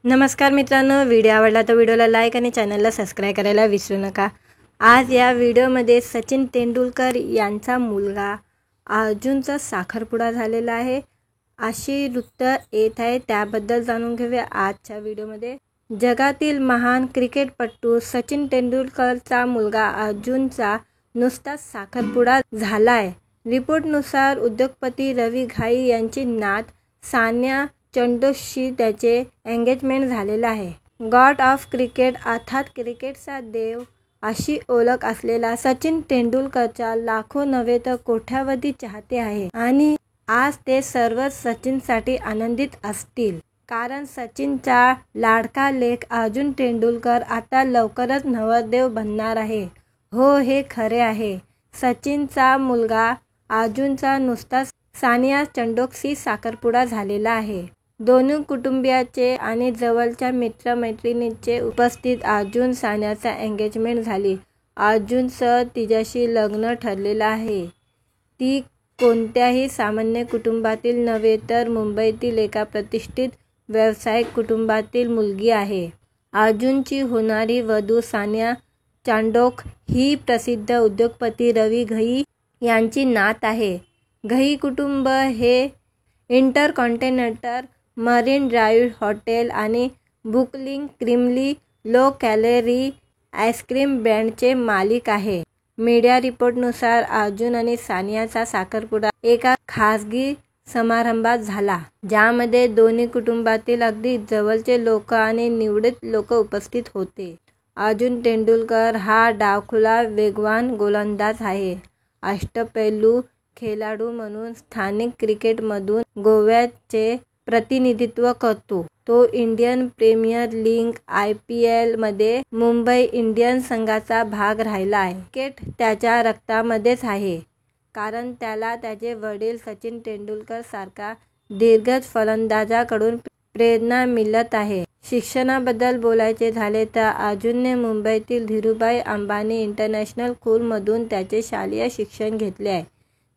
नमस्कार मित्रांनो, व्हिडिओ आवडला तर व्हिडिओला लाईक आणि चॅनलला सबस्क्राईब करायला विसरू नका। आज या व्हिडिओमध्ये सचिन तेंडुलकर यांचा मुलगा अर्जुनचा साखरपुडा झालेला आहे अशी वृत्त येत आहे, त्याबद्दल जाणून घेऊया आजच्या व्हिडिओमध्ये। जगातील महान क्रिकेटपटू सचिन तेंडुलकरचा मुलगा अर्जुनचा नुकताच साखरपुडा झालाय। रिपोर्टनुसार उद्योगपती रवी घाई यांची नात सानिया चंडोकशी त्याचे एंगेजमेंट झालेले आहे। गॉड ऑफ क्रिकेट अर्थात क्रिकेटचा देव अशी ओळख असलेला सचिन तेंडुलकरच्या लाखो नव्हे तर कोट्यावधी चाहते आहे आणि आज ते सर्व सचिनसाठी आनंदित असतील, कारण सचिनचा लाडका लेक अर्जुन तेंडुलकर आता लवकरच नवरदेव बनणार आहे। हो, हे खरे आहे। सचिनचा मुलगा अर्जुनचा नुकताच सानिया चंडोकशी साखरपुडा झालेला आहे। दोन्ही कुटुंबियाचे आणि जवळच्या मित्रमैत्रिणींचे उपस्थित अर्जुन सानियाचा एंगेजमेंट झाली। अर्जुनचं तिच्याशी लग्न ठरलेलं आहे। ती कोणत्याही सामान्य कुटुंबातील नव्हे तर मुंबईतील एका प्रतिष्ठित व्यावसायिक कुटुंबातील मुलगी आहे। अर्जुनची होणारी वधू सानिया चांडोक ही प्रसिद्ध उद्योगपती रवी घई यांची नात आहे। घई कुटुंब हे इंटरकॉन्टिनेंटल मरीन ड्राईव्ह हॉटेल आणि ब्रुकलिन क्रीमली लो कॅलरी आईस्क्रीम ब्रँडचे मालिक आहे। मीडिया रिपोर्टनुसार अर्जुन आणि सानियाचा साखरपुडा एका खासगी समारंभात झाला, ज्यामध्ये दोन्ही कुटुंबातील अगदी जवळचे लोक आणि निवडक लोक उपस्थित होते। अर्जुन तेंडुलकर हा डावखुरा वेगवान गोलंदाज आहे। अष्टपैलू खेळाडू म्हणून स्थानिक क्रिकेटमधून गोव्याचे प्रतिनिधित्व करतो। तो इंडियन प्रीमियर लीग IPL मध्ये मुंबई इंडियन्स संघाचा भाग राहिला आहे। क्रिकेट त्याच्या रक्तामध्येच आहे, कारण त्याला त्याचे वडील सचिन तेंडुलकर सारखा दिग्गज फलंदाजाकडून प्रेरणा मिळत आहे। शिक्षणाबद्दल बोलायचे झाले तर अर्जुनने मुंबईतील धीरूभाई अंबानी इंटरनॅशनल स्कूलमधून त्याचे शालेय शिक्षण घेतले आहे।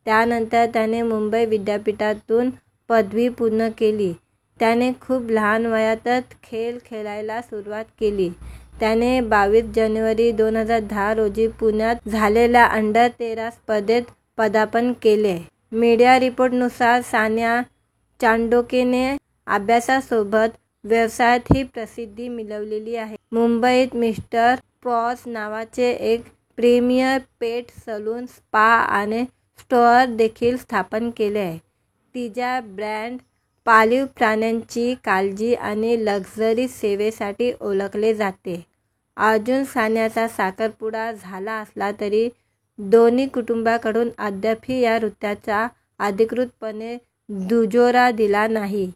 त्यानंतर त्याने मुंबई विद्यापीठातून पदवी पूर्ण केली। त्याने खूप लहान वयातच खेळ खेळायला सुरुवात केली। त्याने 22 जानेवारी 2010 रोजी पुण्यात झालेल्या अंडर-13 स्पर्धेत पदार्पण केले। मीडिया रिपोर्टनुसार सानिया चांडोकेने अभ्यासासोबत व्यवसायातही प्रसिद्धी मिळवलेली आहे। मुंबईत मिस्टर पॉज नावाचे एक प्रीमियर पेट सलून, स्पा आणि स्टोअर देखील स्थापन केले आहे। तिच्या ब्रँड पाळीव प्राण्यांची काळजी आणि लक्झरी सेवेसाठी ओळखले जाते। अर्जुन सानियाचा साखरपुडा झाला असला तरी दोन्ही कुटुंबाकडून अद्यापही या वृत्ताचा अधिकृतपणे दुजोरा दिला नाही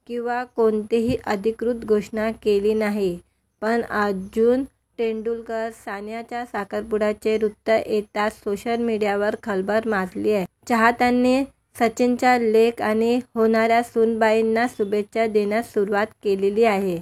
किंवा कोणतीही अधिकृत घोषणा केली नाही, पण अर्जुन तेंडुलकर सानियाच्या साखरपुड्याचे वृत्त येताच सोशल मीडियावर खळबळ माजली आहे। चाहत्यांनी सचिनच्या लेक आणि होणाऱ्या सूनबाईंना शुभेच्छा देण्यास सुरुवात केलेली आहे।